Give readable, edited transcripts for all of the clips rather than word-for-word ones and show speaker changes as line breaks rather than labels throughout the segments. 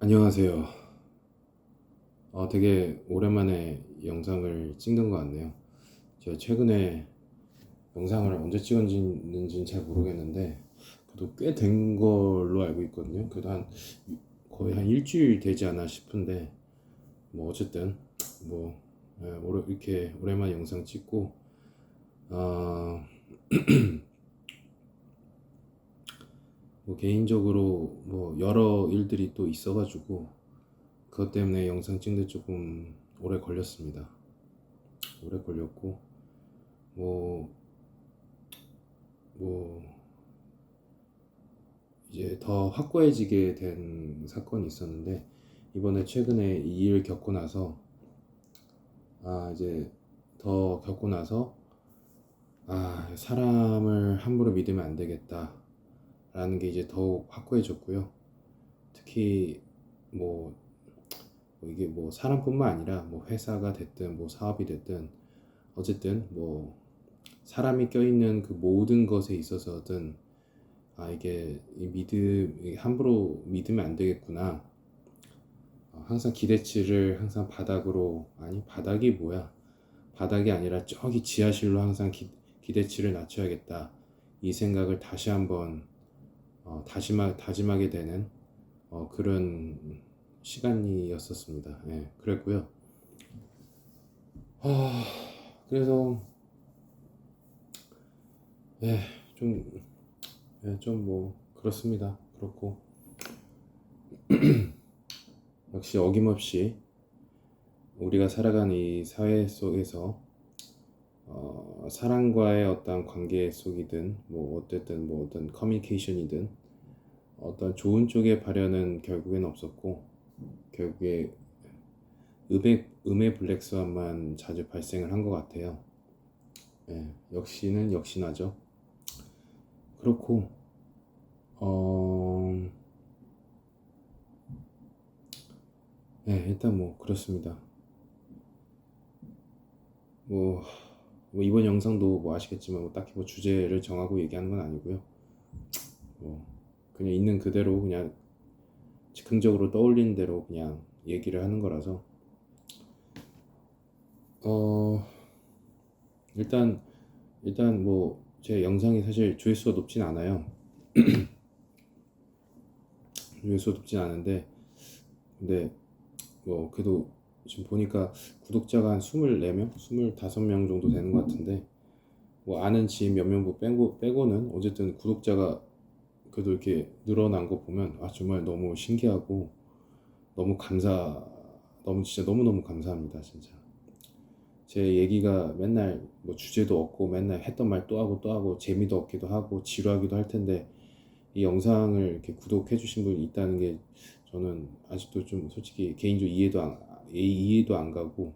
안녕하세요. 되게 오랜만에 영상을 찍는 것 같네요. 제가 최근에 영상을 언제 찍었는지는 잘 모르겠는데, 그래도 꽤 된 걸로 알고 있거든요. 그래도 거의 한 일주일 되지 않아 싶은데, 뭐 어쨌든 뭐 이렇게 오랜만에 영상 찍고, 어, 뭐 개인적으로 뭐 여러 일들이 또 있어가지고 그것 때문에 영상 찍는데 조금 오래 걸렸습니다. 오래 걸렸고 뭐 뭐 이제 더 확고해지게 된 사건이 있었는데, 이번에 최근에 이 일을 겪고 나서 이제 더 겪고 나서 사람을 함부로 믿으면 안 되겠다라는 게 이제 더욱 확고해졌고요. 특히 뭐 이게 뭐 사람뿐만 아니라 뭐 회사가 됐든 뭐 사업이 됐든 어쨌든 뭐 사람이 껴있는 그 모든 것에 있어서든 이게 함부로 믿으면 안 되겠구나. 항상 기대치를 항상 바닥으로, 아니 바닥이 뭐야, 바닥이 아니라 저기 지하실로 항상 기대치를 낮춰야겠다, 이 생각을 다시 한번 다짐하게 되는 그런 시간이었었습니다. 예, 그랬고요. 아, 그래서 예, 좀, 좀 뭐 그렇습니다. 그렇고 역시 어김없이 우리가 살아가는 이 사회 속에서 사람과의 어떤 관계 속이든 뭐 어쨌든 뭐 어떤 커뮤니케이션이든 어떤 좋은 쪽의 발현은 결국엔 없었고, 결국에 음의 블랙스완만 자주 발생을 한 것 같아요. 예, 역시는 역시나죠. 그렇고 어, 일단 뭐 그렇습니다. 뭐, 이번 영상도 뭐 아시겠지만 뭐 딱히 뭐 주제를 정하고 얘기하는 건 아니고요. 뭐 그냥 있는 그대로 그냥 즉흥적으로 떠올리는 대로 그냥 얘기를 하는 거라서 어 일단 뭐 제 영상이 사실 조회수가 높진 않아요. 조회수가 높진 않은데, 근데 뭐 그래도 지금 보니까 구독자가 한 24명, 25명 정도 되는 것 같은데, 뭐 아는 지인 몇 명 빼고는 어쨌든 구독자가 그래도 이렇게 늘어난 거 보면 정말 너무 신기하고 너무 너무 진짜 너무너무 감사합니다. 진짜 제 얘기가 맨날 뭐 주제도 없고 맨날 했던 말 또 하고 재미도 없기도 하고 지루하기도 할 텐데, 이 영상을 이렇게 구독해 주신 분이 있다는 게 저는 아직도 좀 솔직히 개인적으로 이해도 안 가고,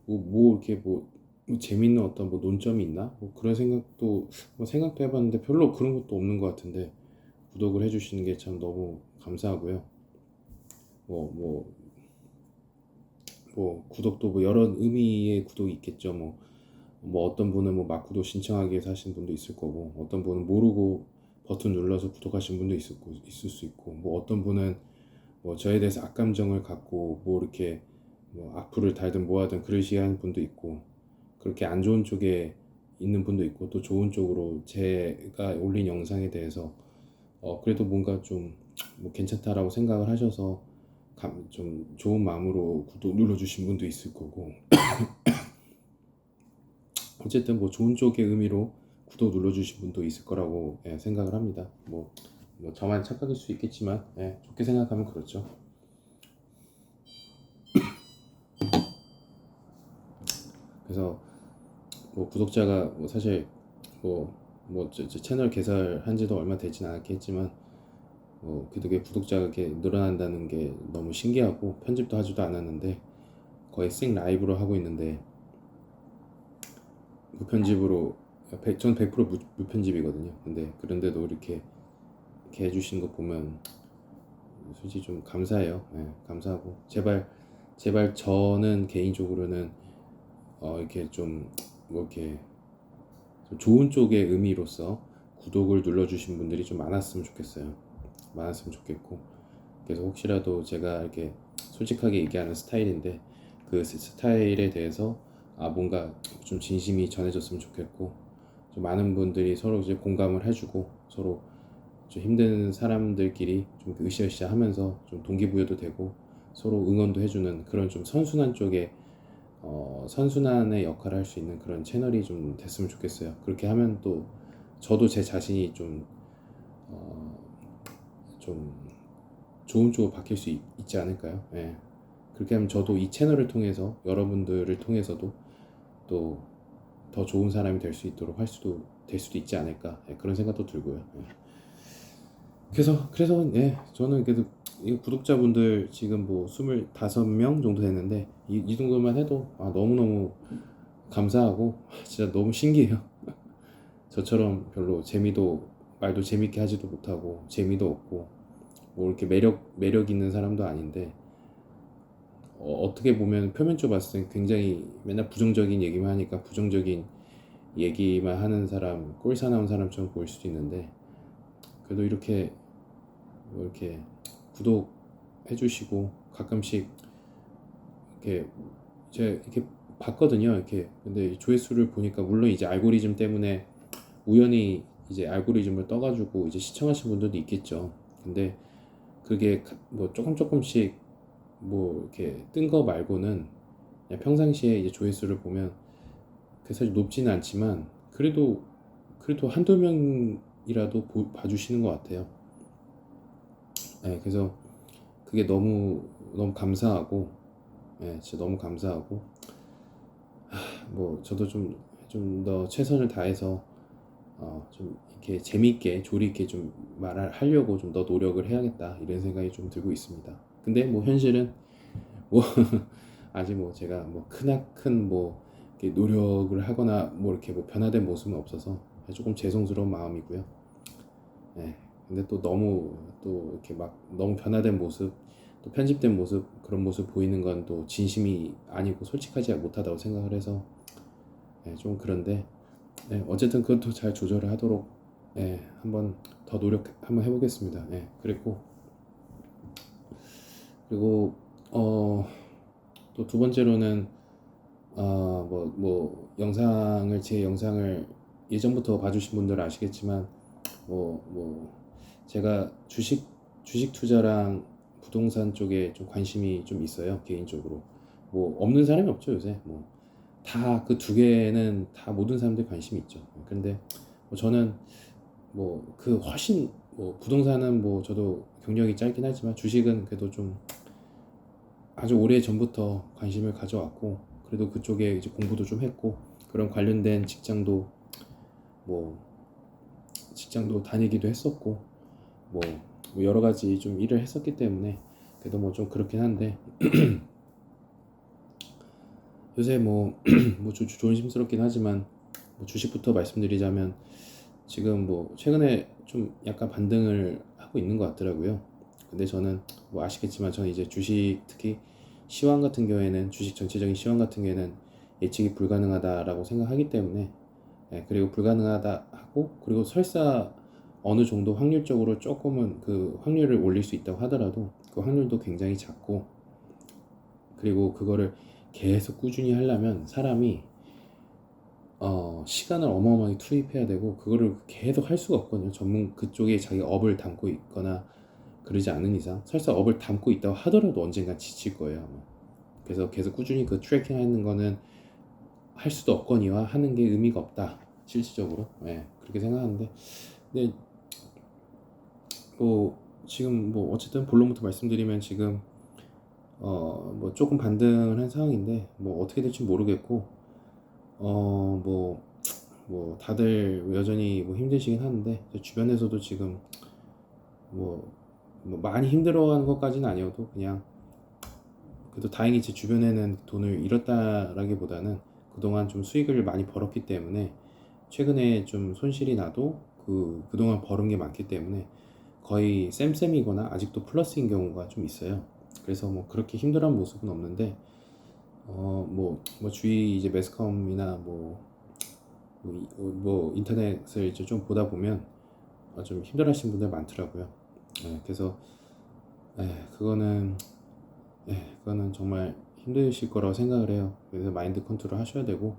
이렇게 뭐 재밌는 어떤 뭐 논점이 있나? 뭐 그런 생각도 해봤는데 별로 그런 것도 없는 것 같은데, 구독을 해주시는 게 참 너무 감사하고요. 뭐, 뭐, 구독도 뭐 여러 의미의 구독이 있겠죠. 뭐 어떤 분은 뭐 막구독 신청하기 위해서 하시는 분도 있을 거고, 어떤 분은 모르고 버튼 눌러서 구독하신 분도 있을 수 있고, 뭐 어떤 분은 뭐 저에 대해서 악감정을 갖고 뭐 이렇게 뭐 악플을 달든 뭐 하든 그러시는 분도 있고, 그렇게 안 좋은 쪽에 있는 분도 있고, 또 좋은 쪽으로 제가 올린 영상에 대해서 그래도 뭔가 좀 뭐 괜찮다라고 생각을 하셔서 좀 좋은 마음으로 구독 눌러주신 분도 있을 거고, 어쨌든 뭐 좋은 쪽의 의미로 구독 눌러주신 분도 있을 거라고 생각을 합니다. 뭐 저만 착각일 수 있겠지만 좋게 생각하면 그렇죠. 그래서 뭐 구독자가 뭐 사실 제 채널 개설한 지도 얼마 되진 않았겠지만 그게 구독자가 이렇게 늘어난다는 게 너무 신기하고, 편집도 하지도 않았는데 거의 생 라이브로 하고 있는데 무편집으로, 전 100% 무편집이거든요. 근데 그런데도 이렇게 해주신 거 보면 솔직히 좀 감사해요. 감사하고, 제발 저는 개인적으로는 이렇게 이렇게 좀 좋은 쪽의 의미로서 구독을 눌러주신 분들이 좀 많았으면 좋겠어요. 많았으면 좋겠고, 그래서 혹시라도 제가 이렇게 솔직하게 얘기하는 스타일인데 그 스타일에 대해서 뭔가 좀 진심이 전해졌으면 좋겠고, 좀 많은 분들이 서로 이제 공감을 해주고 서로 좀 힘든 사람들끼리 좀 으쌰으쌰 하면서 좀 동기부여도 되고 서로 응원도 해주는 그런 좀 선순환 쪽에 선순환의 역할을 할 수 있는 그런 채널이 좀 됐으면 좋겠어요. 그렇게 하면 또 저도 제 자신이 어, 좀 좋은 쪽으로 바뀔 수 있지 않을까요? 예. 그렇게 하면 저도 이 채널을 통해서 여러분들을 통해서도 또 더 좋은 사람이 될 수 있도록 될 수도 있지 않을까, 예, 그런 생각도 들고요. 예. 그래서 예, 저는 그래도 이 구독자분들 지금 뭐 25명 정도 됐는데 이 정도만 해도 너무너무 감사하고 진짜 너무 신기해요. 저처럼 별로 말도 재밌게 하지도 못하고 재미도 없고 뭐 이렇게 매력 있는 사람도 아닌데 어떻게 보면 표면적으로 봤을 때 굉장히 맨날 부정적인 얘기만 하니까 부정적인 얘기만 하는 사람, 꼴사 나온 사람처럼 보일 수도 있는데, 그래도 이렇게 뭐 이렇게 구독해 주시고 가끔씩 이렇게 제가 이렇게 봤거든요. 이렇게 근데 조회수를 보니까 물론 이제 알고리즘 때문에 우연히 이제 알고리즘을 떠가지고 이제 시청하신 분들도 있겠죠. 근데 그게 뭐 조금씩 뭐 이렇게 뜬 거 말고는 그냥 평상시에 이제 조회수를 보면 그 사실 높지는 않지만 그래도 한두 명이라도 봐주시는 것 같아요. 네, 그래서 그게 너무 감사하고, 네, 진짜 너무 감사하고, 뭐 저도 좀 더 최선을 다해서 좀 이렇게 재미있게 조리 있게 좀 말을 하려고 좀 더 노력을 해야겠다 이런 생각이 좀 들고 있습니다. 근데 뭐 현실은 뭐 아직 뭐 제가 뭐 크나큰 뭐 이렇게 노력을 하거나 뭐 이렇게 뭐 변화된 모습은 없어서 조금 죄송스러운 마음이고요. 네. 근데 또 너무 또 이렇게 막 너무 변화된 모습, 또 편집된 모습, 그런 모습 보이는 건 또 진심이 아니고 솔직하지 못하다고 생각을 해서 좀 그런데, 어쨌든 그것도 잘 조절을 하도록 한번 더 노력 한번 해보겠습니다. 그리고 또 두 번째로는 제 영상을 예전부터 봐주신 분들은 아시겠지만 뭐 제가 주식 투자랑 부동산 쪽에 좀 관심이 좀 있어요, 개인적으로. 뭐 없는 사람이 없죠, 요새. 뭐 다 그 두 개는 다 모든 사람들이 관심이 있죠. 그런데 뭐 저는 뭐 그 훨씬 뭐 부동산은 뭐 저도 경력이 짧긴 하지만 주식은 그래도 좀 아주 오래 전부터 관심을 가져왔고, 그래도 그쪽에 이제 공부도 좀 했고 그런 관련된 뭐 직장도 다니기도 했었고 뭐 여러 가지 좀 일을 했었기 때문에 그래도 뭐 좀 그렇긴 한데 요새 뭐 조심스럽긴 하지만 뭐 주식부터 말씀드리자면 지금 뭐 최근에 좀 약간 반등을 하고 있는 것 같더라고요. 근데 저는 뭐 아시겠지만 저는 이제 주식, 특히 시황 같은 경우에는, 주식 전체적인 시황 같은 경우에는 예측이 불가능하다라고 생각하기 때문에, 그리고 불가능하다 하고, 그리고 설사 어느 정도 확률적으로 조금은 그 확률을 올릴 수 있다고 하더라도 그 확률도 굉장히 작고, 그리고 그거를 계속 꾸준히 하려면 사람이 시간을 어마어마하게 투입해야 되고 그거를 계속 할 수가 없거든요. 그쪽에 자기 업을 담고 있거나 그러지 않은 이상, 설사 업을 담고 있다고 하더라도 언젠가 지칠 거예요, 아마. 그래서 계속 꾸준히 그 트래킹 하는 거는 할 수도 없거니와 하는 게 의미가 없다, 실질적으로. 그렇게 생각하는데, 근데 뭐 지금 뭐 어쨌든 본론부터 말씀드리면 지금 뭐 조금 반등을 한 상황인데 뭐 어떻게 될지 모르겠고, 뭐 다들 여전히 뭐 힘드시긴 하는데 주변에서도 지금 뭐, 뭐 많이 힘들어하는 것까지는 아니어도 그냥 그래도 다행히 제 주변에는 돈을 잃었다라기보다는 그동안 좀 수익을 많이 벌었기 때문에 최근에 좀 손실이 나도 그동안 벌은 게 많기 때문에 거의 쌤쌤이거나 아직도 플러스인 경우가 좀 있어요. 그래서 뭐 그렇게 힘들어하는 모습은 없는데 뭐 주위 이제 매스컴이나 뭐 인터넷을 이제 좀 보다 보면 좀 힘들어하시는 분들 많더라고요. 그래서 그거는 그거는 정말 힘드실 거라고 생각을 해요. 그래서 마인드 컨트롤 하셔야 되고,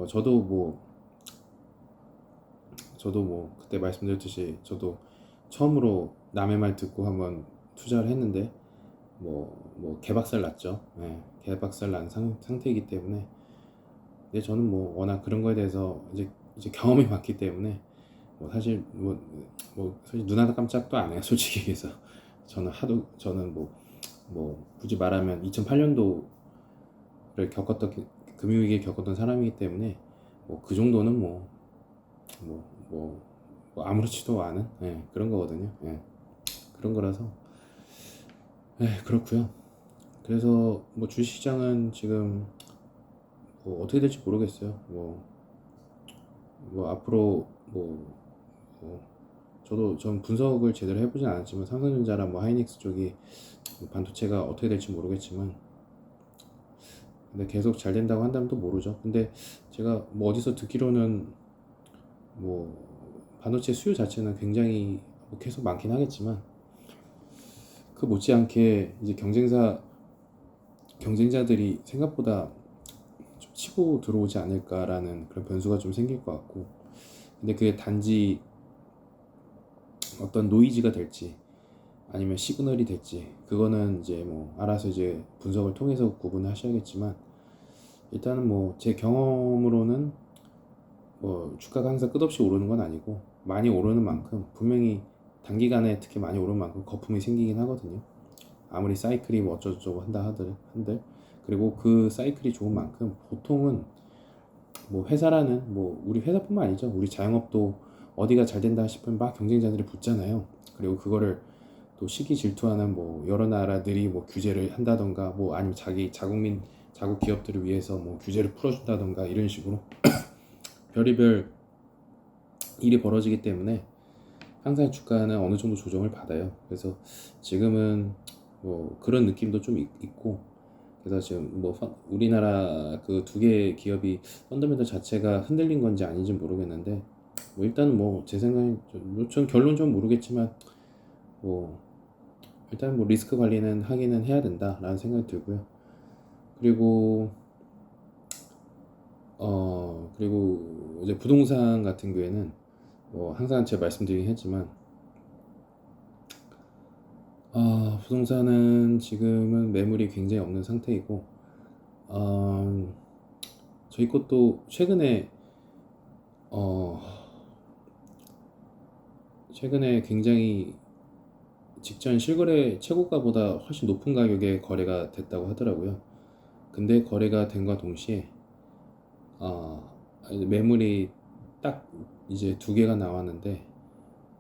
저도 뭐 그때 말씀드렸듯이 저도 처음으로 남의 말 듣고 한번 투자를 했는데 뭐 개박살 났죠. 개박살 난 상태이기 때문에. 근데 저는 뭐 워낙 그런 거에 대해서 이제 경험이 많기 때문에 사실 눈 하나 깜짝도 안 해요. 솔직히 얘기해서 저는 뭐 굳이 말하면 2008년도를 금융위기 겪었던 사람이기 때문에 뭐 그 정도는 뭐, 뭐 아무렇지도 않은 그런 거거든요. 그런 거라서 그렇고요. 그래서 뭐 주식시장은 지금 뭐 어떻게 될지 모르겠어요. 뭐 앞으로 전 분석을 제대로 해보진 않았지만 삼성전자랑 뭐 하이닉스 쪽이 뭐 반도체가 어떻게 될지 모르겠지만, 근데 계속 잘 된다고 한다면 또 모르죠. 근데 제가 뭐 어디서 듣기로는 뭐 반도체 수요 자체는 굉장히 뭐 계속 많긴 하겠지만 그 못지않게 이제 경쟁자들이 생각보다 좀 치고 들어오지 않을까라는 그런 변수가 좀 생길 것 같고, 근데 그게 단지 어떤 노이즈가 될지 아니면 시그널이 될지 그거는 이제 뭐 알아서 이제 분석을 통해서 구분하셔야겠지만, 일단은 뭐 제 경험으로는 뭐 주가가 항상 끝없이 오르는 건 아니고 많이 오르는 만큼 분명히 단기간에 특히 많이 오르는 만큼 거품이 생기긴 하거든요. 아무리 사이클이 뭐 어쩌고저쩌고 한들 그리고 그 사이클이 좋은 만큼 보통은 뭐 회사라는 뭐 우리 회사뿐만 아니죠. 우리 자영업도 어디가 잘 된다 싶으면 막 경쟁자들이 붙잖아요. 그리고 그거를 또 시기 질투하는 뭐 여러 나라들이 뭐 규제를 한다던가 뭐 아니면 자국 기업들을 위해서 뭐 규제를 풀어준다던가 이런 식으로 별의별 일이 벌어지기 때문에 항상 주가는 어느 정도 조정을 받아요. 그래서 지금은 뭐 그런 느낌도 좀 있고, 그래서 지금 뭐 우리나라 그 두 개의 기업이 펀더멘털 자체가 흔들린 건지 아닌지 모르겠는데, 뭐 일단은 뭐 제 생각엔 전 결론 좀 모르겠지만 뭐 일단 뭐 리스크 관리는 하기는 해야 된다라는 생각이 들고요. 그리고 이제 부동산 같은 경우에는 뭐 항상 제가 말씀드리긴 했지만 부동산은 지금은 매물이 굉장히 없는 상태이고, 어, 저희 것도 어, 최근에 굉장히 직전 실거래 최고가보다 훨씬 높은 가격에 거래가 됐다고 하더라고요. 근데 거래가 된과 동시에 어, 매물이 딱 이제 두 개가 나왔는데,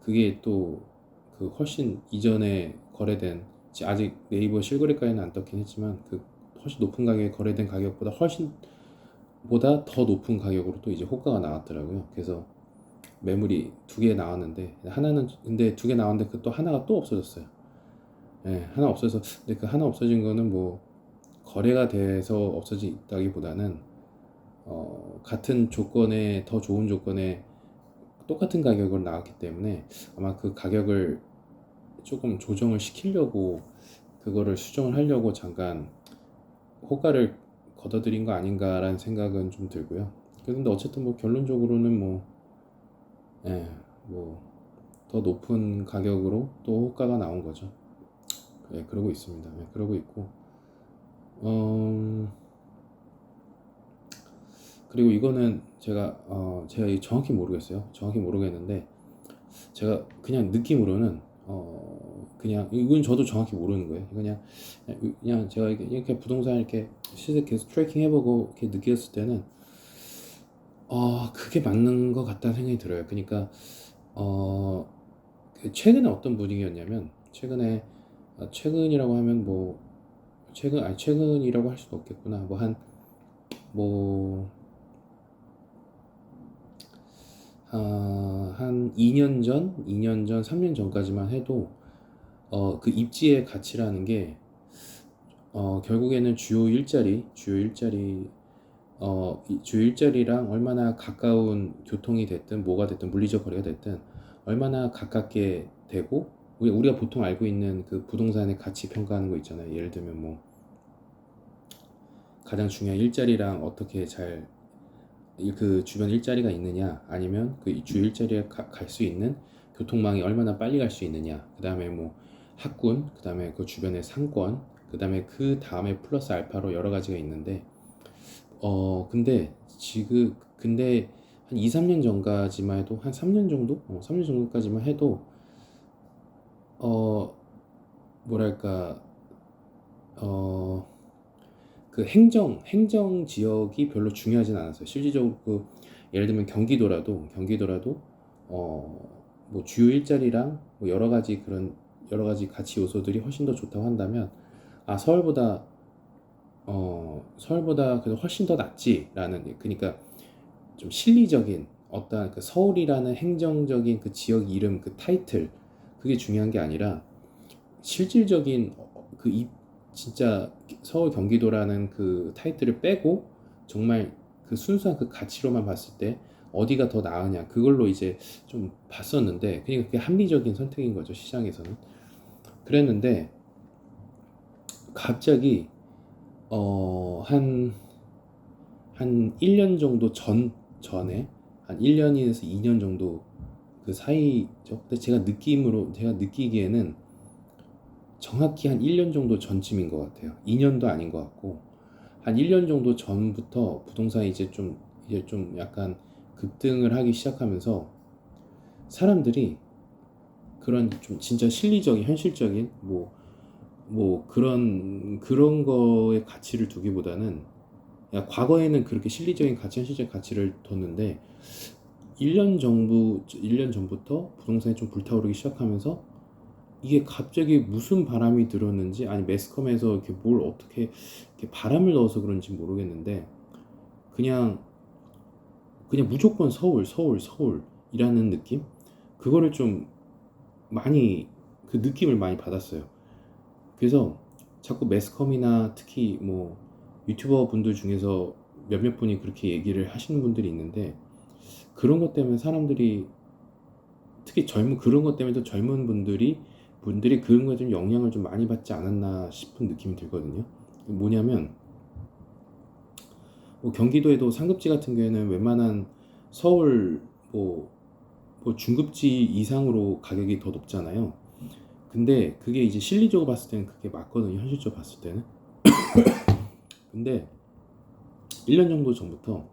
그게 또 그 훨씬 이전에 거래된, 아직 네이버 실거래가에는 안 떴긴 했지만 그 훨씬 높은 가격에 거래된 가격보다 훨씬 보다 더 높은 가격으로 또 이제 호가가 나왔더라고요. 그래서 매물이 두 개 나왔는데 하나는, 근데 두 개 나왔는데 그 또 하나가 또 없어졌어요. 하나 없어서, 근데 그 하나 없어진 거는 뭐 거래가 돼서 없어지다기보다는 같은 조건에 더 좋은 조건에 똑같은 가격으로 나왔기 때문에 아마 그 가격을 조금 조정을 시키려고, 그거를 수정을 하려고 잠깐 호가를 걷어들인 거 아닌가라는 생각은 좀 들고요. 그런데 어쨌든 뭐 결론적으로는 뭐 더 높은 가격으로 또 호가가 나온 거죠. 그러고 있습니다. 그러고 있고, 그리고 이거는 제가 정확히 모르겠어요. 정확히 모르겠는데 제가 그냥 느낌으로는 그냥 이건 저도 정확히 모르는 거예요. 그냥 제가 이렇게 부동산 이렇게 시세 계속 트래킹 해보고 이렇게 느꼈을 때는 그게 맞는 것 같다는 생각이 들어요. 그러니까 그 최근에 어떤 분위기였냐면, 최근이라고 하면 뭐 최근이라고 할 수도 없겠구나. 뭐 한 2년 전, 3년 전까지만 해도 그 입지의 가치라는 게 결국에는 주요 일자리랑 얼마나 가까운 교통이 됐든 뭐가 됐든 물리적 거리가 됐든 얼마나 가깝게 되고 우리가 보통 알고 있는 그 부동산의 가치 평가하는 거 있잖아요. 예를 들면 뭐 가장 중요한 일자리랑 어떻게 잘 그 주변 일자리가 있느냐, 아니면 그 주 일자리에 갈 수 있는 교통망이 얼마나 빨리 갈 수 있느냐, 그 다음에 뭐 학군, 그 다음에 그 주변의 상권, 그 다음에 플러스 알파로 여러 가지가 있는데, 근데 한 2, 3년 전까지만 해도, 한 3년 정도? 3년 정도까지만 해도, 어, 뭐랄까, 어, 그 행정 지역이 별로 중요하진 않았어요. 실질적으로 예를 들면 경기도라도 뭐 주요 일자리랑 뭐 여러 가지 가치 요소들이 훨씬 더 좋다고 한다면, 아, 서울보다 그래도 훨씬 더 낫지라는, 그러니까 좀 실리적인 어떤 그 서울이라는 행정적인 그 지역 이름, 그 타이틀, 그게 중요한 게 아니라 실질적인 진짜 서울 경기도라는 그 타이틀을 빼고 정말 그 순수한 그 가치로만 봤을 때 어디가 더 나으냐, 그걸로 이제 좀 봤었는데, 그러니까 그게 합리적인 선택인 거죠, 시장에서는. 그랬는데 갑자기 한 1년 정도 전에, 한 1년에서 2년 정도 그 사이죠. 근데 제가 느끼기에는 정확히 한 1년 정도 전쯤인 것 같아요. 2년도 아닌 것 같고, 한 1년 정도 전부터 부동산이 이제 좀 약간 급등을 하기 시작하면서 사람들이 그런 좀 진짜 실리적인, 현실적인 뭐 그런 거에 가치를 두기보다는, 야, 과거에는 그렇게 실리적인 가치, 현실적인 가치를 뒀는데 1년 전부터 부동산이 좀 불타오르기 시작하면서 이게 갑자기 무슨 바람이 들었는지, 아니 매스컴에서 이렇게 뭘 어떻게 이렇게 바람을 넣어서 그런지 모르겠는데, 그냥 무조건 서울이라는 느낌? 그거를 좀 많이, 그 느낌을 많이 받았어요. 그래서 자꾸 매스컴이나 특히 뭐 유튜버 분들 중에서 몇몇 분이 그렇게 얘기를 하시는 분들이 있는데, 그런 것 때문에 사람들이, 특히 그런 것 때문에 또 젊은 분들이 그런 거에 좀 영향을 좀 많이 받지 않았나 싶은 느낌이 들거든요. 뭐냐면 뭐 경기도에도 상급지 같은 경우에는 웬만한 서울 뭐, 뭐 중급지 이상으로 가격이 더 높잖아요. 근데 그게 이제 실리적으로 봤을 때는 그게 맞거든요. 현실적으로 봤을 때는. 근데 1년 정도 전부터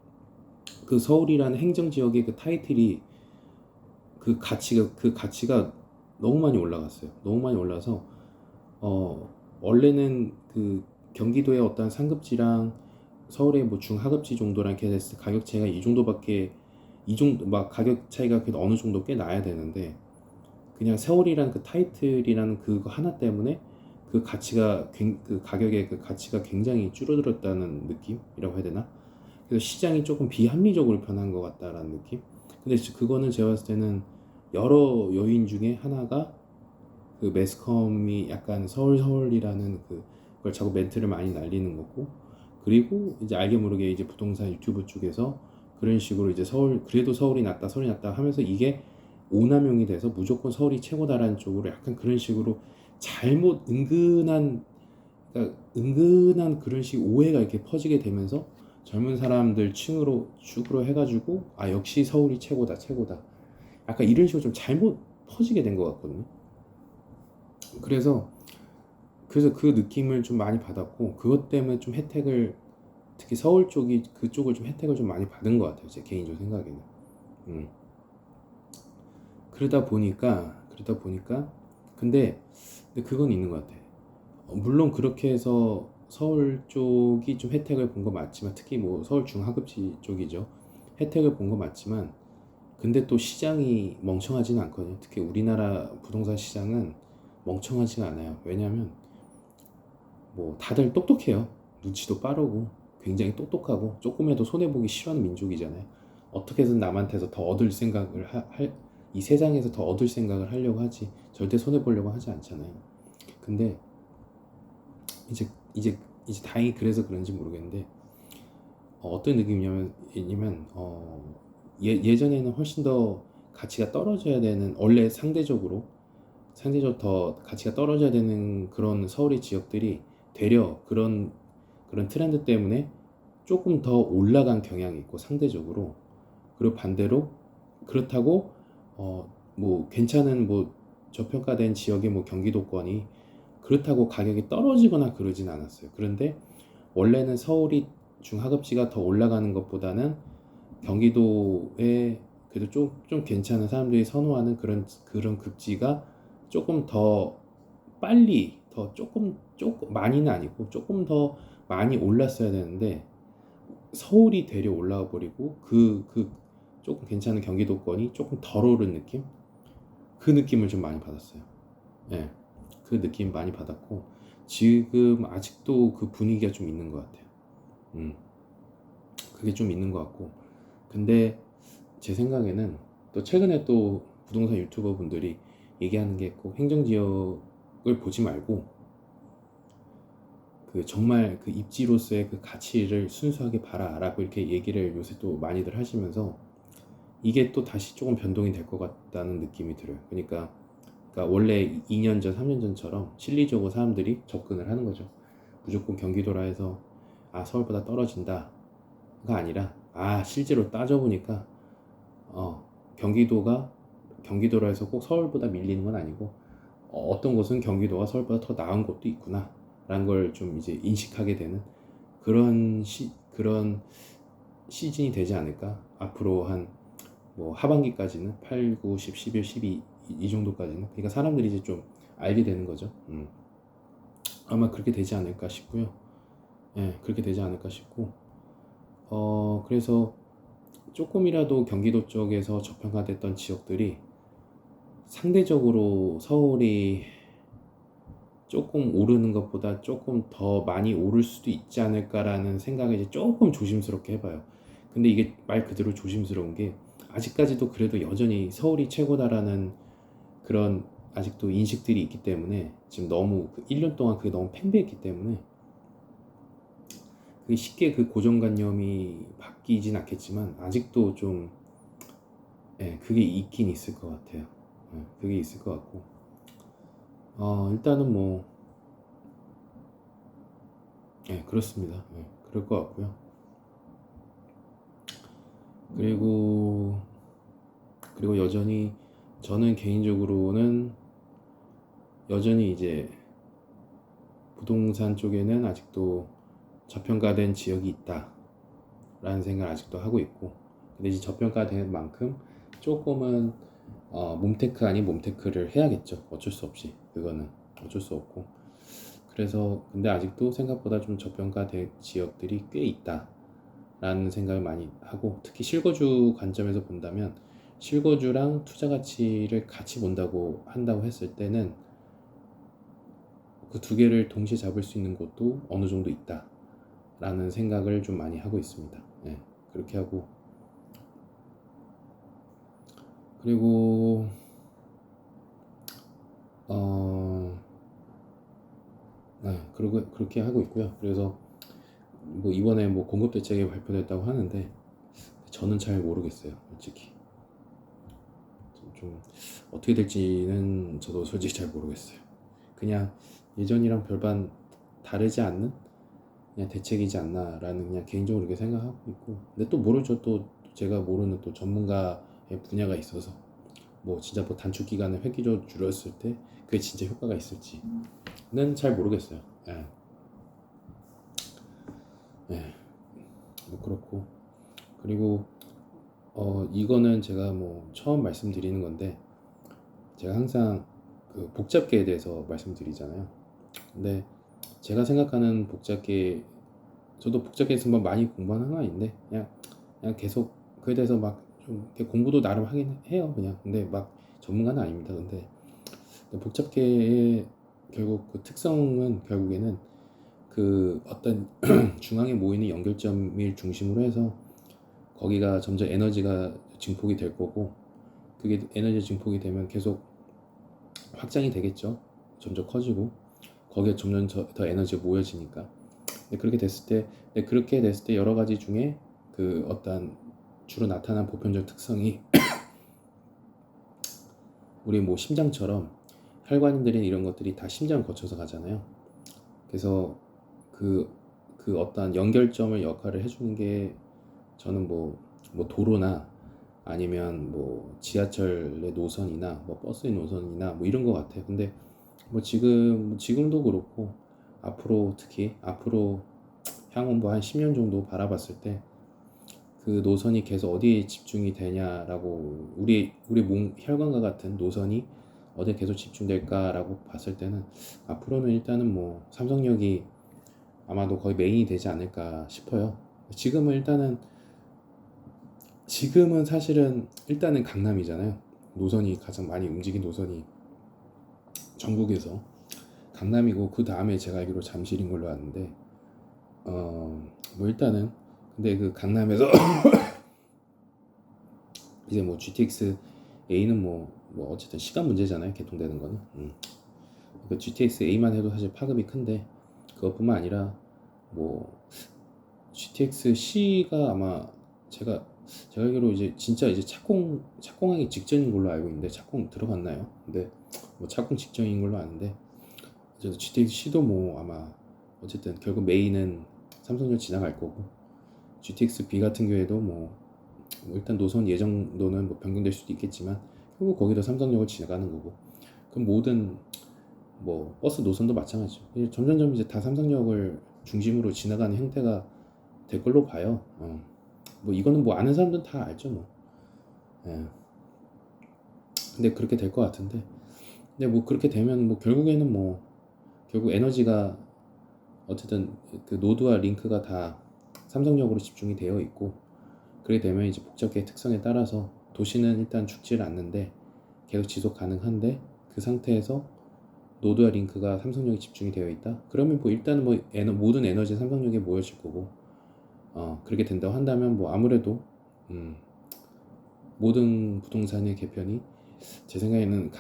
그 서울이라는 행정지역의 그 타이틀이, 그 가치가 너무 많이 올라갔어요. 너무 많이 올라서 원래는 그 경기도의 어떤 상급지랑 서울의 뭐 중하급지 정도랑 이렇게 됐을 때 가격 차이가 이 정도 막 가격 차이가 그래도 어느 정도 꽤 나야 되는데, 그냥 서울이라는 그 타이틀이라는 그거 하나 때문에 그 가격의 그 가치가 굉장히 줄어들었다는 느낌이라고 해야 되나? 그래서 시장이 조금 비합리적으로 변한 것 같다라는 느낌. 근데 그거는 제가 봤을 때는 여러 요인 중에 하나가, 그 매스컴이 약간 서울이라는 그걸 자꾸 멘트를 많이 날리는 거고, 그리고 이제 알게 모르게 이제 부동산 유튜브 쪽에서 그런 식으로 이제 그래도 서울이 낫다 하면서 이게 오남용이 돼서 무조건 서울이 최고다라는 쪽으로 약간 그런 식으로 은근한 그런 식 오해가 이렇게 퍼지게 되면서 젊은 사람들 축으로 해가지고, 아, 역시 서울이 최고다. 약간 이런 식으로 좀 잘못 퍼지게 된 것 같거든요. 그래서 그 느낌을 좀 많이 받았고, 그것 때문에 좀 특히 서울 그쪽을 좀 혜택을 좀 많이 받은 것 같아요, 제 개인적 생각에는. 음. 그러다 보니까 근데 그건 있는 것 같아. 물론 그렇게 해서 서울 쪽이 좀 혜택을 본 거 맞지만, 특히 뭐 서울 중하급지 쪽이죠, 혜택을 본 거 맞지만, 근데 또 시장이 멍청하지는 않거든요. 특히 우리나라 부동산 시장은 멍청하지가 않아요. 왜냐하면 뭐 다들 똑똑해요. 눈치도 빠르고 굉장히 똑똑하고, 조금이라도 손해보기 싫어하는 민족이잖아요. 어떻게 해서 남한테서 더 얻을 생각을 이 세상에서 더 얻을 생각을 하려고 하지, 절대 손해보려고 하지 않잖아요. 근데 이제 이제 이제 다행히 그래서 그런지 모르겠는데, 어떤 느낌이냐면 예전에는 훨씬 더 가치가 떨어져야 되는, 원래 상대적으로 더 가치가 떨어져야 되는 그런 서울의 지역들이 되려 그런 트렌드 때문에 조금 더 올라간 경향이 있고 상대적으로. 그리고 반대로 그렇다고 뭐 괜찮은 뭐 저평가된 지역의 뭐 경기도권이 그렇다고 가격이 떨어지거나 그러진 않았어요. 그런데 원래는 서울이 중하급지가 더 올라가는 것보다는 경기도에 그래도 좀 괜찮은 사람들이 선호하는 그런 급지가 조금 더 빨리 조금 많이는 아니고 조금 더 많이 올랐어야 되는데 서울이 되려 올라가 버리고 그 조금 괜찮은 경기도권이 조금 덜 오른 느낌? 그 느낌을 좀 많이 받았어요. 예, 그 느낌 많이 받았고 지금 아직도 그 분위기가 좀 있는 것 같아요. 그게 좀 있는 것 같고 근데 제 생각에는 또 최근에 또 부동산 유튜버 분들이 얘기하는 게 꼭 행정지역을 보지 말고 그 정말 그 입지로서의 그 가치를 순수하게 봐라라고 이렇게 얘기를 요새 또 많이들 하시면서 이게 또 다시 조금 변동이 될 것 같다는 느낌이 들어요. 그러니까 원래 2년 전, 3년 전처럼 실리적으로 사람들이 접근을 하는 거죠. 무조건 경기도라 해서 서울보다 떨어진다가 아니라 실제로 따져보니까 경기도라 해서 꼭 서울보다 밀리는 건 아니고 어떤 곳은 경기도가 서울보다 더 나은 곳도 있구나 라는 걸 좀 이제 인식하게 되는 그런 시즌이 되지 않을까. 앞으로 한 뭐 하반기까지는 8, 9, 10, 11, 12 이 정도까지는 그러니까 사람들이 이제 좀 알게 되는 거죠. 아마 그렇게 되지 않을까 싶고요. 예, 그렇게 되지 않을까 싶고 그래서 조금이라도 경기도 쪽에서 저평가됐던 지역들이 상대적으로 서울이 조금 오르는 것보다 조금 더 많이 오를 수도 있지 않을까라는 생각을 이제 조금 조심스럽게 해봐요. 근데 이게 말 그대로 조심스러운 게 아직까지도 그래도 여전히 서울이 최고다라는 그런 아직도 인식들이 있기 때문에 지금 너무 1년 동안 그게 너무 팽배했기 때문에 그게 쉽게 그 고정관념이 바뀌진 않겠지만 아직도 좀 그게 있긴 있을 것 같아요. 그게 있을 것 같고 일단은 뭐 그렇습니다. 그럴 것 같고요. 그리고 여전히 저는 개인적으로는 여전히 이제 부동산 쪽에는 아직도 저평가된 지역이 있다라는 생각을 아직도 하고 있고 근데 이제 저평가된 만큼 조금은 몸테크 아닌 몸테크를 해야겠죠. 어쩔 수 없이 그거는 어쩔 수 없고 그래서 근데 아직도 생각보다 좀 저평가된 지역들이 꽤 있다라는 생각을 많이 하고 특히 실거주 관점에서 본다면 실거주랑 투자 가치를 같이 한다고 했을 때는 그 두 개를 동시에 잡을 수 있는 곳도 어느 정도 있다라는 생각을 좀 많이 하고 있습니다. 그렇게 하고 그리고 그렇게 하고 있고요. 그래서 뭐 이번에 뭐 공급 대책이 발표됐다고 하는데 저는 잘 모르겠어요, 솔직히. 좀 어떻게 될지는 저도 솔직히 잘 모르겠어요. 그냥 예전이랑 별반 다르지 않는 그냥 대책이지 않나라는 그냥 개인적으로 그렇게 생각하고 있고 근데 또 모르죠. 또 제가 모르는 또 전문가의 분야가 있어서 뭐 진짜 뭐 단축 기간을 획기적으로 줄였을 때 그게 진짜 효과가 있을지는 잘 모르겠어요. 뭐 그렇고 그리고 이거는 제가 뭐 처음 말씀드리는 건데 제가 항상 그 복잡계에 대해서 말씀드리잖아요. 근데 제가 생각하는 복잡계 저도 복잡계에서 많이 공부하는 건 아닌데 그냥 계속 그에 대해서 막 좀 공부도 나름 하긴 해요. 그냥 근데 막 전문가는 아닙니다. 근데 복잡계의 결국 그 특성은 결국에는 그 어떤 중앙에 모이는 연결점을 중심으로 해서 거기가 점점 에너지가 증폭이 될 거고 그게 에너지 증폭이 되면 계속 확장이 되겠죠. 점점 커지고 거기에 점점 더 에너지가 모여지니까 그렇게 됐을 때 여러 가지 중에 그 어떤 주로 나타난 보편적 특성이 우리 뭐 심장처럼 혈관들이 이런 것들이 다 심장을 거쳐서 가잖아요. 그래서 그, 그 어떤 연결점을 역할을 해주는 게 저는 뭐 도로나 아니면 뭐 지하철의 노선이나 뭐 버스의 노선이나 뭐 이런 것 같아요. 근데 뭐 지금도 그렇고 앞으로 특히 앞으로 향후 뭐 한 10년 정도 바라봤을 때 그 노선이 계속 어디에 집중이 되냐라고 우리 몸 혈관과 같은 노선이 어디에 계속 집중될까라고 봤을 때는 앞으로는 일단은 뭐 삼성역이 아마도 거의 메인이 되지 않을까 싶어요. 지금은 사실은 일단은 강남이잖아요. 노선이 가장 많이 움직인 노선이 전국에서 강남이고 그 다음에 제가 알기로 잠실인 걸로 아는데 뭐 일단은 근데 그 강남에서 이제 뭐 GTX A는 뭐 어쨌든 시간 문제잖아요. 개통되는 거는. 그 GTX A만 해도 사실 파급이 큰데 그것뿐만 아니라 뭐 GTX C가 아마 제가 알기로 이제 진짜 이제 착공하기 직전인 걸로 알고 있는데 착공 들어갔나요? 근데 뭐 착공 직전인 걸로 아는데 그래서 GTX C도 뭐 아마 어쨌든 결국 메인은 삼성역 지나갈 거고 GTX B 같은 경우에도 뭐 일단 노선 예정도는 뭐 변경될 수도 있겠지만 결국 거기도 삼성역을 지나가는 거고 그럼 모든 뭐 버스 노선도 마찬가지죠. 점점점 이제 다 삼성역을 중심으로 지나가는 형태가 될 걸로 봐요. 뭐 이거는 뭐 아는 사람들은 다 알죠 뭐. 예. 근데 그렇게 될 것 같은데 근데 뭐 그렇게 되면 뭐 결국에는 뭐 결국 에너지가 어쨌든 그 노드와 링크가 다 삼성역으로 집중이 되어 있고 그렇게 되면 이제 복잡계의 특성에 따라서 도시는 일단 죽지를 않는데 계속 지속 가능한데 그 상태에서 노드와 링크가 삼성역에 집중이 되어 있다. 그러면 뭐 일단은 뭐 모든 에너지 삼성역에 모여질 거고 그렇게 된다고 한다면 뭐 아무래도 모든 부동산의 개편이 제 생각에는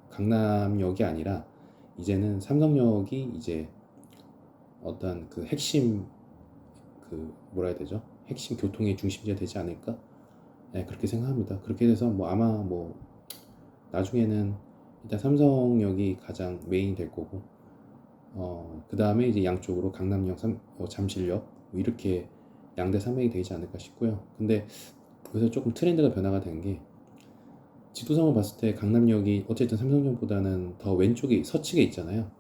강남역이 아니라 이제는 삼성역이 이제 어떤 그 핵심 그 뭐라 해야 되죠? 핵심 교통의 중심지가 되지 않을까? 네, 그렇게 생각합니다. 그렇게 돼서 뭐 아마 뭐 나중에는 일단 삼성역이 가장 메인이 될 거고 그 다음에 이제 양쪽으로 강남역, 잠실역 뭐 이렇게 양대 산맥이 되지 않을까 싶고요. 근데 여기서 조금 트렌드가 변화가 된 게 지도상을 봤을 때 강남역이 어쨌든 삼성역보다는 더 왼쪽에 서측에 있잖아요.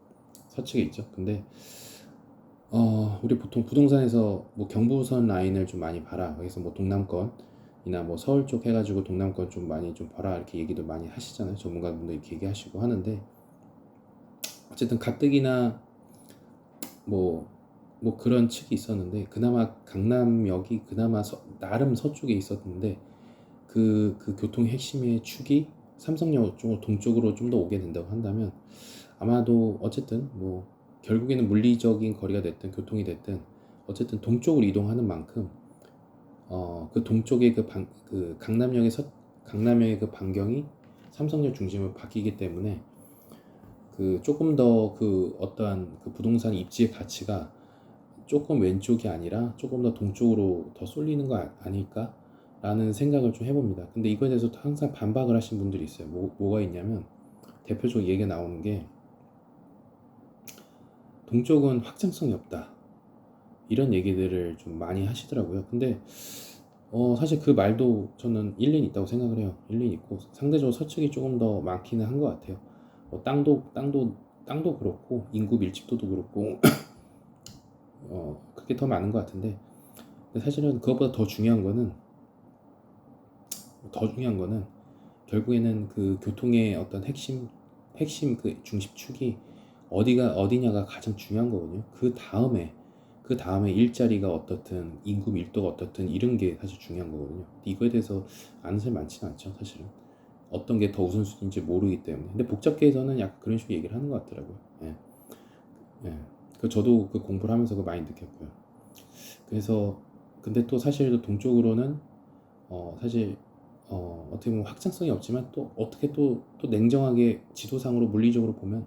서측에 있죠. 근데 우리 보통 부동산에서 뭐 경부선 라인을 좀 많이 봐라. 그래서 뭐 동남권이나 뭐 서울 쪽 해가지고 동남권 좀 많이 좀 봐라 이렇게 얘기도 많이 하시잖아요. 전문가분들 이렇게 얘기하시고 하는데 어쨌든 가뜩이나 뭐 그런 측이 있었는데 그나마 강남역이 그나마 나름 서쪽에 있었는데 그 교통 핵심의 축이 삼성역 쪽으로 동쪽으로 좀 더 오게 된다고 한다면 아마도 어쨌든 뭐 결국에는 물리적인 거리가 됐든 교통이 됐든 어쨌든 동쪽으로 이동하는 만큼 그 동쪽의 그 강남역의 그 반경이 삼성역 중심으로 바뀌기 때문에 그 조금 더 그 어떠한 그 부동산 입지의 가치가 조금 왼쪽이 아니라 조금 더 동쪽으로 더 쏠리는 거 아닐까? 라는 생각을 좀 해봅니다. 근데 이거에 대해서 항상 반박을 하신 분들이 있어요. 뭐가 있냐면 대표적으로 얘기가 나오는 게 동쪽은 확장성이 없다. 이런 얘기들을 좀 많이 하시더라고요. 근데 사실 그 말도 저는 일리는 있다고 생각을 해요. 일리는 있고 상대적으로 서측이 조금 더 많기는 한 것 같아요. 뭐 땅도 그렇고 인구 밀집도도 그렇고 그게 더 많은 것 같은데 근데 사실은 그것보다 더 중요한 거는 결국에는 그 교통의 어떤 핵심 그 중심축이 어디냐가 가장 중요한 거거든요. 그 다음에 일자리가 어떻든 인구 밀도가 어떻든 이런 게 사실 중요한 거거든요. 이거에 대해서 아는 사람이 많지는 않죠, 사실은. 어떤 게 더 우선순위인지 모르기 때문에. 근데 복잡계에서는 약간 그런 식으로 얘기를 하는 것 같더라고요. 예. 예. 저도 그 공부를 하면서 그 많이 느꼈고요. 그래서 근데 또 사실 동쪽으로는 사실 어떻게 보면 확장성이 없지만 또 어떻게 또 냉정하게 지도상으로 물리적으로 보면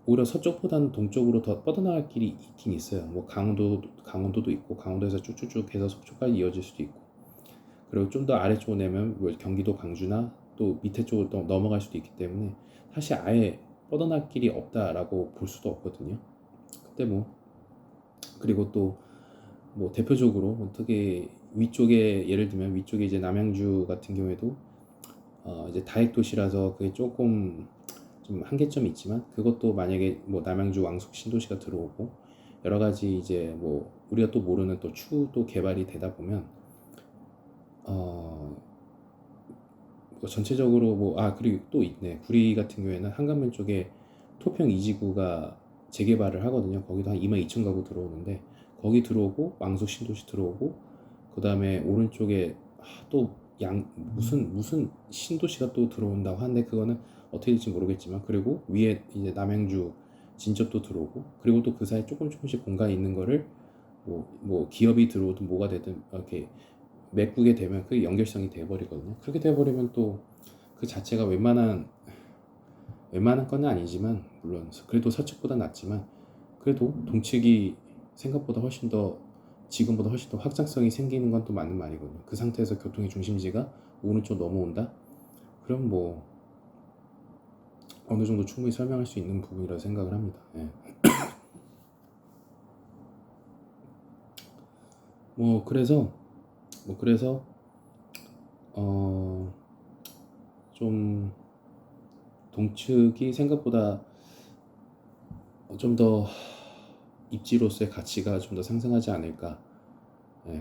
오히려 서쪽보다는 동쪽으로 더 뻗어나갈 길이 있긴 있어요. 뭐 강원도도 있고 강원도에서 쭉쭉쭉 해서 속초까지 이어질 수도 있고 그리고 좀 더 아래쪽으로 내면 뭐 경기도 광주나 또 밑에 쪽으로 또 넘어갈 수도 있기 때문에 사실 아예 뻗어날 길이 없다라고 볼 수도 없거든요. 근데 뭐 그리고 또 뭐 대표적으로 어떻게 위쪽에 예를 들면 위쪽에 이제 남양주 같은 경우에도 이제 다액 도시라서 그게 조금 좀 한계점이 있지만 그것도 만약에 뭐 남양주 왕숙 신도시가 들어오고 여러 가지 이제 뭐 우리가 또 모르는 또 추도 개발이 되다 보면 뭐 전체적으로 뭐 그리고 또 있네. 구리 같은 경우에는 한강변 쪽에 토평 이지구가 재개발을 하거든요. 거기도 한 22,000 가구 들어오는데 거기 들어오고 왕숙 신도시 들어오고 그 다음에 오른쪽에 또 무슨 신도시가 또 들어온다고 하는데 그거는 어떻게 될지 모르겠지만 그리고 위에 이제 남양주 진접도 들어오고 그리고 또 그 사이에 조금씩 공간이 있는 거를 뭐 기업이 들어오든 뭐가 되든 이렇게 메꾸게 되면 그게 연결성이 돼버리거든요. 그렇게 돼버리면 또 그 자체가 웬만한 건 아니지만 물론 그래도 서측보다 낫지만 그래도 동측이 생각보다 훨씬 더 지금보다 훨씬 더 확장성이 생기는 건 또 맞는 말이거든요. 그 상태에서 교통의 중심지가 오른쪽 넘어온다? 그럼 뭐 어느 정도 충분히 설명할 수 있는 부분이라고 생각을 합니다. 예. 그래서 좀 동측이 생각보다 좀 더 입지로서의 가치가 좀 더 상승하지 않을까,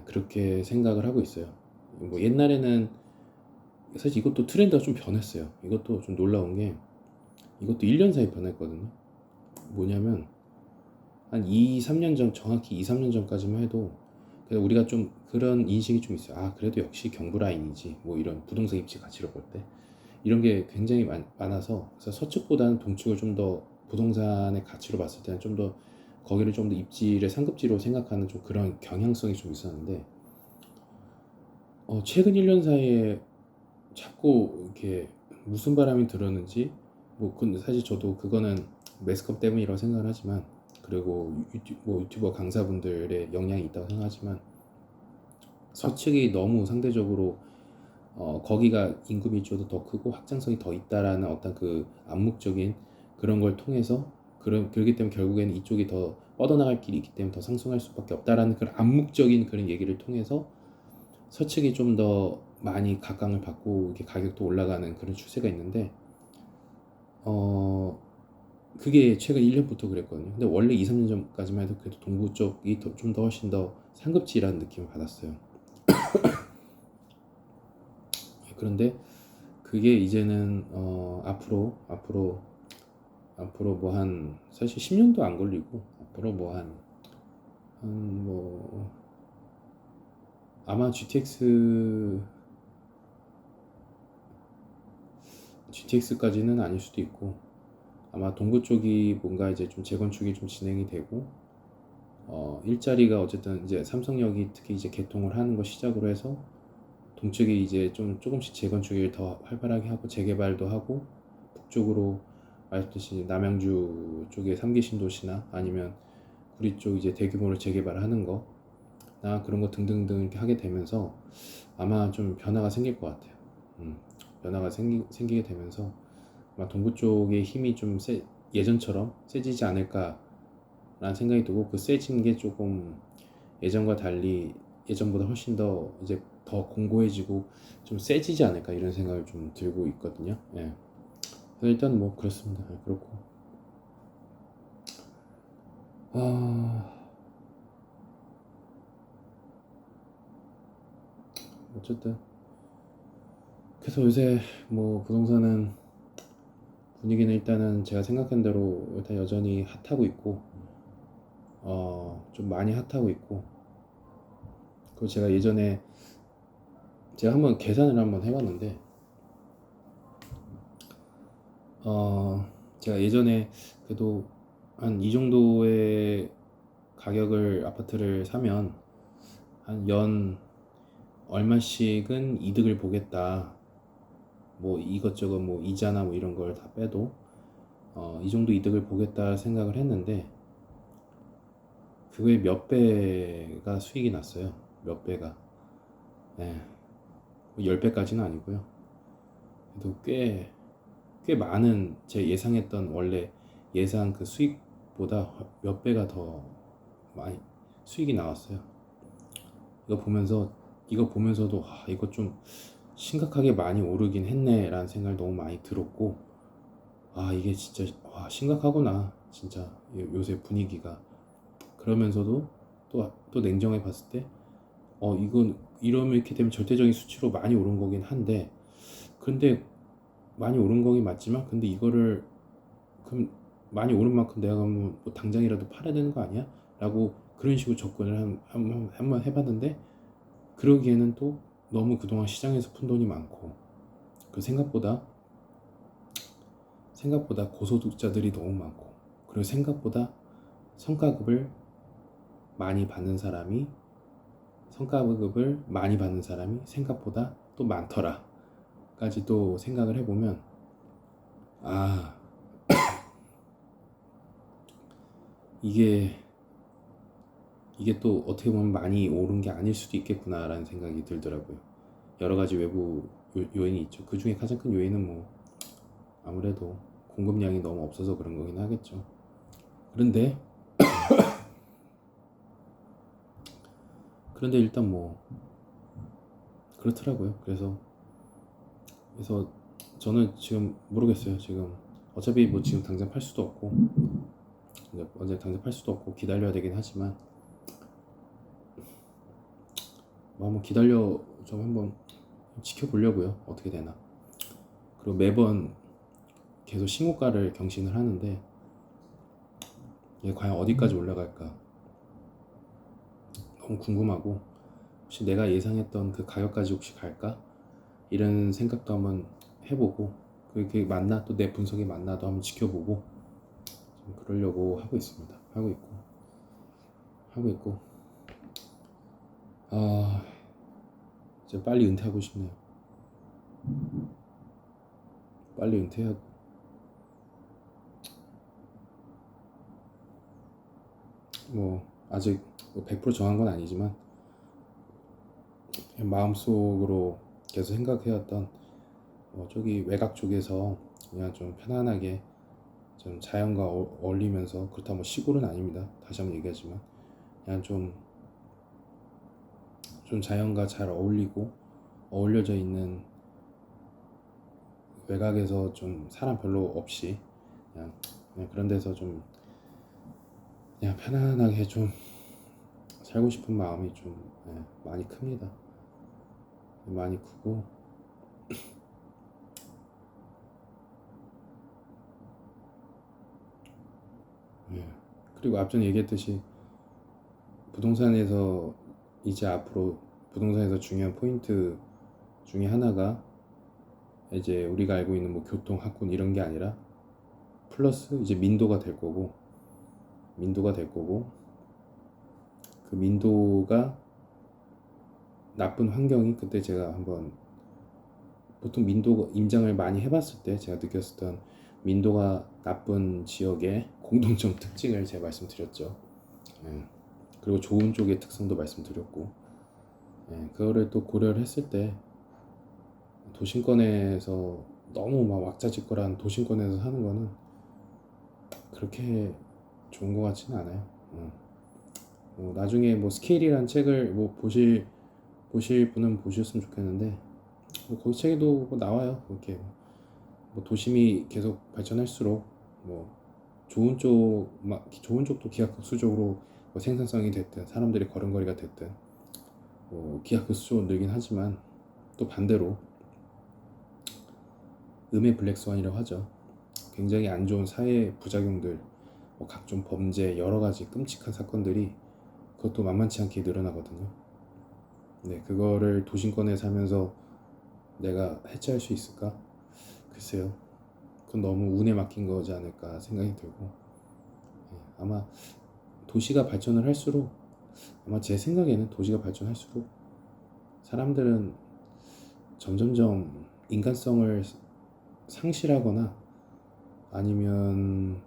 그렇게 생각을 하고 있어요. 뭐 옛날에는 사실 이것도 트렌드가 좀 변했어요. 이것도 좀 놀라운 게 이것도 1년 사이 변했거든요. 뭐냐면 한 2, 3년 전, 정확히 2, 3년 전까지만 해도 그래서 우리가 좀 그런 인식이 좀 있어요. 그래도 역시 경부 라인이지. 뭐 이런 부동산 입지 가치로 볼 때 이런 게 굉장히 많아서 그래서 서측보다는 동측을 좀 더 부동산의 가치로 봤을 때는 좀 더 거기를 좀 더 입지를 상급지로 생각하는 좀 그런 경향성이 좀 있었는데 최근 1년 사이에 자꾸 이렇게 무슨 바람이 들었는지 근데 사실 저도 그거는 매스컴 때문이라고 생각을 하지만 그리고 유튜버 강사분들의 영향이 있다고 생각하지만 서측이 너무 상대적으로 거기가 인구 밀도도 더 크고 확장성이 더 있다라는 어떤 그 암묵적인 그런 걸 통해서 그렇기 때문에 결국에는 이쪽이 더 뻗어나갈 길이 있기 때문에 더 상승할 수밖에 없다라는 그런 암묵적인 그런 얘기를 통해서 서측이 좀 더 많이 각광을 받고 이렇게 가격도 올라가는 그런 추세가 있는데 그게 최근 1년부터 그랬거든요. 근데 원래 2, 3년 전까지만 해도 그래도 동부 쪽이 좀 더 훨씬 더 상급지라는 느낌을 받았어요. 그런데 그게 이제는 앞으로 뭐 한 사실 10년도 안 걸리고 앞으로 뭐 한 아마 GTX까지는 아닐 수도 있고 아마 동부 쪽이 뭔가 이제 좀 재건축이 좀 진행이 되고 일자리가 어쨌든 이제 삼성역이 특히 이제 개통을 하는 거 시작으로 해서 동쪽이 이제 좀 조금씩 재건축을 더 활발하게 하고 재개발도 하고 북쪽으로 말했듯이 남양주 쪽의 3기 신도시나 아니면 구리 쪽 이제 대규모로 재개발하는 거나 그런 거 등등등 이렇게 하게 되면서 아마 좀 변화가 생길 것 같아요. 변화가 생기게 되면서 아마 동부 쪽의 힘이 좀 예전처럼 세지지 않을까라는 생각이 들고 그 세진 게 조금 예전과 달리 예전보다 훨씬 더 이제 더 공고해지고 좀 세지지 않을까 이런 생각을 좀 들고 있거든요. 예. 일단 뭐 그렇습니다. 그렇고 어쨌든 그래서 요새 뭐 부동산은 분위기는 일단은 제가 생각한 대로 일단 여전히 핫하고 있고 좀 많이 핫하고 있고 그리고 제가 한번 계산을 한번 해봤는데 제가 예전에 그래도 한 이 정도의 가격을 아파트를 사면 한 연 얼마씩은 이득을 보겠다. 뭐 이것저것 뭐 이자나 뭐 이런 걸 다 빼도 이 정도 이득을 보겠다 생각을 했는데 그거에 몇 배가 수익이 났어요. 몇 배가. 예. 10배까지는 아니고요. 그래도 꽤 많은 제 예상했던 원래 예상 그 수익보다 몇 배가 더 많이 수익이 나왔어요. 이거 보면서도 이거 좀 심각하게 많이 오르긴 했네라는 생각을 너무 많이 들었고, 이게 진짜 심각하구나 진짜 요새 분위기가. 그러면서도 또 냉정해 봤을 때 이건 이러면 이렇게 되면 절대적인 수치로 많이 오른 거긴 한데, 근데 많이 오른 거긴 맞지만, 근데 이거를 그럼 많이 오른 만큼 내가 그러면 뭐 당장이라도 팔아야 되는 거 아니야? 라고 그런 식으로 접근을 한번 해봤는데, 그러기에는 또 너무 그동안 시장에서 푼 돈이 많고, 그 생각보다 고소득자들이 너무 많고, 그리고 생각보다 성과급을 많이 받는 사람이 성과급을 많이 받는 사람이 생각보다 또 많더라 까지 또 생각을 해보면, 아 이게 또 어떻게 보면 많이 오른 게 아닐 수도 있겠구나라는 생각이 들더라고요. 여러 가지 외부 요인이 있죠. 그 중에 가장 큰 요인은 뭐 아무래도 공급량이 너무 없어서 그런 거긴 하겠죠. 그런데 일단 뭐 그렇더라고요. 그래서 저는 지금 모르겠어요. 지금 어차피 뭐 지금 당장 팔 수도 없고, 언제 당장 팔 수도 없고 기다려야 되긴 하지만, 뭐 한번 좀 한번 지켜보려고요. 어떻게 되나. 그리고 매번 계속 신고가를 경신을 하는데, 이게 과연 어디까지 올라갈까 너무 궁금하고, 혹시 내가 예상했던 그 가격까지 혹시 갈까 이런 생각도 한번 해보고, 그게 맞나, 또 내 분석이 맞나도 한번 지켜보고, 좀 그러려고 하고 있습니다. 하고 있고 이제 빨리 은퇴하고 싶네요. 빨리 은퇴하고, 뭐 아직 100% 정한 건 아니지만 마음속으로 계속 생각해왔던, 저기 외곽 쪽에서 그냥 좀 편안하게 좀 자연과 어울리면서, 그렇다고 뭐 시골은 아닙니다. 다시 한번 얘기하지만 그냥 좀 자연과 잘 어울려져 있는 외곽에서, 좀 사람 별로 없이 그냥 그런 데서 좀 그냥 편안하게 좀 살고 싶은 마음이 좀 많이 큽니다. 많이 크고, 예. 그리고 앞전에 얘기했듯이 부동산에서 이제 앞으로 부동산에서 중요한 포인트 중에 하나가, 이제 우리가 알고 있는 뭐 교통, 학군 이런 게 아니라 플러스 이제 민도가 될 거고, 그 민도가 나쁜 환경이, 그때 제가 한번 보통 민도 임장을 많이 해봤을 때 제가 느꼈었던 민도가 나쁜 지역의 공통점 특징을 제가 말씀드렸죠. 예. 그리고 좋은 쪽의 특성도 말씀드렸고, 그거를 또 고려를 했을 때 도심권에서 너무 막 왁자지껄한 도심권에서 사는 거는 그렇게 좋은 것 같지는 않아요. 나중에 뭐 스케일이란 책을 뭐 보실 분은 보셨으면 좋겠는데, 뭐 거기 책에도 뭐 나와요. 이렇게 뭐 도심이 계속 발전할수록 뭐 좋은 쪽도 기하급수적으로 뭐 생산성이 됐든 사람들이 걸음걸이가 됐든 뭐 기하급수적으로 늘긴 하지만, 또 반대로 음의 블랙스완이라고 하죠. 굉장히 안 좋은 사회 부작용들, 뭐 각종 범죄, 여러 가지 끔찍한 사건들이 그것도 만만치 않게 늘어나거든요. 네, 그거를 도심권에 살면서 내가 해체할 수 있을까? 글쎄요. 그건 너무 운에 맡긴 거지 않을까 생각이 들고, 아마 도시가 발전을 할수록 아마 제 생각에는 도시가 발전할수록 사람들은 점점점 인간성을 상실하거나 아니면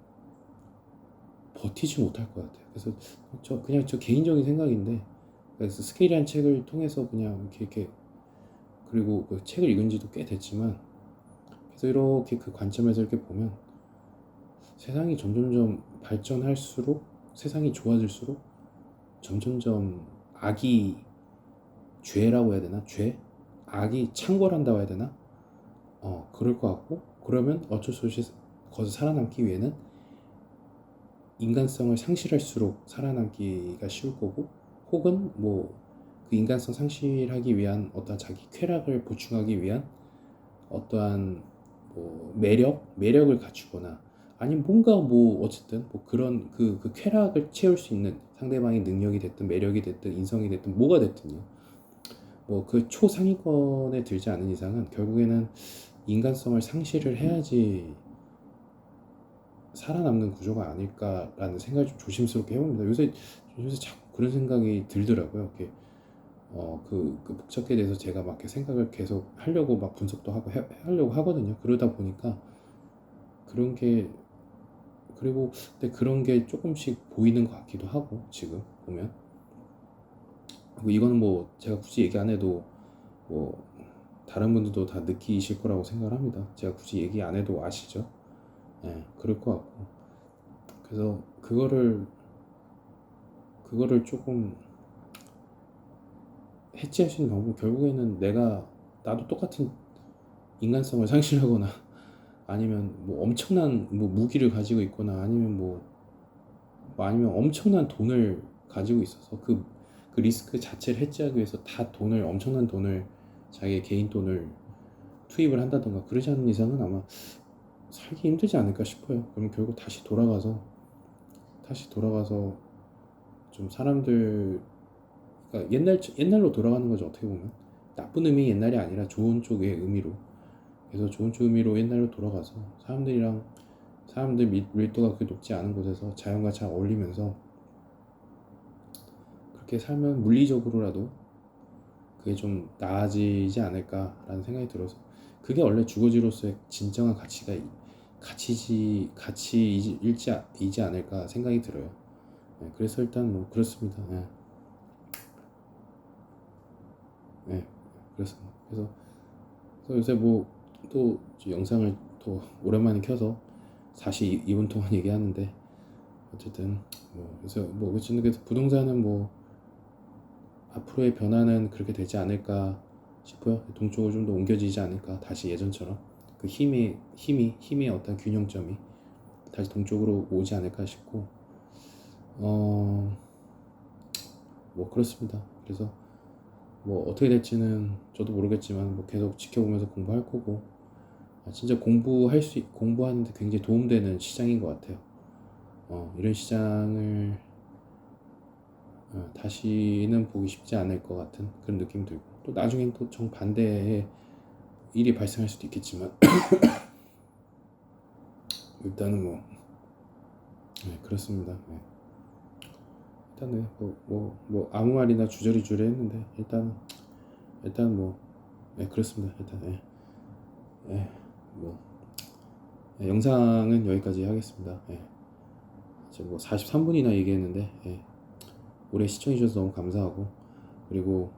버티지 못할 것 같아요. 그래서 그냥 저 개인적인 생각인데, 그래서 스케일이란 책을 통해서 그냥 이렇게 그리고 그 책을 읽은 지도 꽤 됐지만, 그래서 이렇게 그 관점에서 이렇게 보면 세상이 점점점 발전할수록, 세상이 좋아질수록 점점점 악이, 죄라고 해야 되나? 죄? 악이 창궐한다고 해야 되나? 그럴 것 같고, 그러면 어쩔 수 없이 거기서 살아남기 위해는 인간성을 상실할수록 살아남기가 쉬울 거고, 혹은 뭐 그 인간성 상실하기 위한 어떤 자기 쾌락을 보충하기 위한 어떠한 뭐 매력을 갖추거나, 아니면 뭔가 뭐 어쨌든 뭐 그런 그 쾌락을 채울 수 있는 상대방의 능력이 됐든 매력이 됐든 인성이 됐든 뭐가 됐든요. 뭐 그 초상위권에 들지 않은 이상은 결국에는 인간성을 상실을 해야지 살아남는 구조가 아닐까라는 생각을 좀 조심스럽게 해봅니다. 요새 자꾸 그런 생각이 들더라고요. 이렇게 그 북적에 대해서 제가 막 이렇게 생각을 계속 하려고 막 분석도 하고 하려고 하거든요. 그러다 보니까 그런 게, 그리고 근데 그런 게 조금씩 보이는 것 같기도 하고 지금 보면. 그리고 이거는 뭐 제가 굳이 얘기 안 해도 뭐 다른 분들도 다 느끼실 거라고 생각을 합니다. 제가 굳이 얘기 안 해도 아시죠? 예, 그럴 것 같고. 그래서 그거를 조금 해치할 수 있는 방법은 결국에는 나도 똑같은 인간성을 상실하거나 아니면 뭐 엄청난 뭐 무기를 가지고 있거나 아니면 아니면 엄청난 돈을 가지고 있어서 그 리스크 자체를 해지하기 위해서 엄청난 돈을, 자기의 개인 돈을 투입을 한다던가 그러지 않는 이상은 아마 살기 힘들지 않을까 싶어요. 그럼 결국 다시 돌아가서 좀 사람들, 그러니까 옛날로 돌아가는 거죠. 어떻게 보면 나쁜 의미 옛날이 아니라 좋은 쪽의 의미로, 그래서 좋은 쪽 의미로 옛날로 돌아가서 사람들 밀도가 그렇게 높지 않은 곳에서 자연과 잘 어울리면서 그렇게 살면 물리적으로라도 그게 좀 나아지지 않을까라는 생각이 들어서, 그게 원래 주거지로서의 진정한 가치이지 않을까 생각이 들어요. 네, 그래서 일단 뭐 그렇습니다. 네, 네, 그렇습니다. 그래서 요새 뭐 또 영상을 또 오랜만에 켜서 다시 2분 동안 얘기하는데, 어쨌든 뭐 요새 뭐 그래서 부동산은 뭐 앞으로의 변화는 그렇게 되지 않을까 싶어요. 동쪽으로 좀 더 옮겨지지 않을까, 다시 예전처럼 그 힘의 어떤 균형점이 다시 동쪽으로 오지 않을까 싶고, 뭐 그렇습니다. 그래서 뭐 어떻게 될지는 저도 모르겠지만 뭐 계속 지켜보면서 공부할 거고, 진짜 공부하는데 굉장히 도움되는 시장인 것 같아요. 이런 시장을 다시는 보기 쉽지 않을 것 같은 그런 느낌이 들고, 또 나중엔 또 정반대의 일이 발생할 수도 있겠지만 일단은 뭐 네, 그렇습니다. 네. 일단은 뭐 아무 말이나 주저리주저 했는데 일단 뭐 네, 그렇습니다. 일단 뭐 영상은 여기까지 하겠습니다. 이제 뭐 43분이나 얘기했는데 오래 시청해주셔서 너무 감사하고, 그리고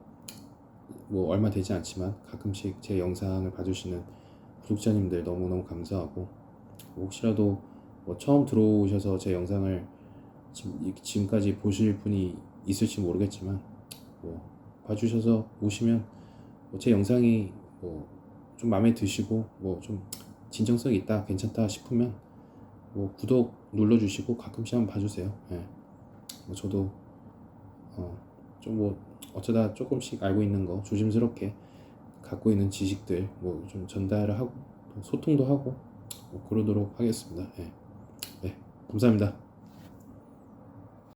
뭐 얼마 되지 않지만 가끔씩 제 영상을 봐주시는 구독자님들 너무너무 감사하고, 혹시라도 뭐 처음 들어오셔서 제 영상을 지금까지 보실 분이 있을지 모르겠지만 뭐 봐주셔서 오시면 제 영상이 뭐 좀 마음에 드시고 뭐 좀 진정성이 있다, 괜찮다 싶으면 뭐 구독 눌러주시고 가끔씩 한번 봐주세요. 뭐 저도 좀 뭐 어쩌다 조금씩 알고 있는 거, 조심스럽게 갖고 있는 지식들 뭐 좀 전달을 하고 또 소통도 하고 뭐 그러도록 하겠습니다. 네, 감사합니다.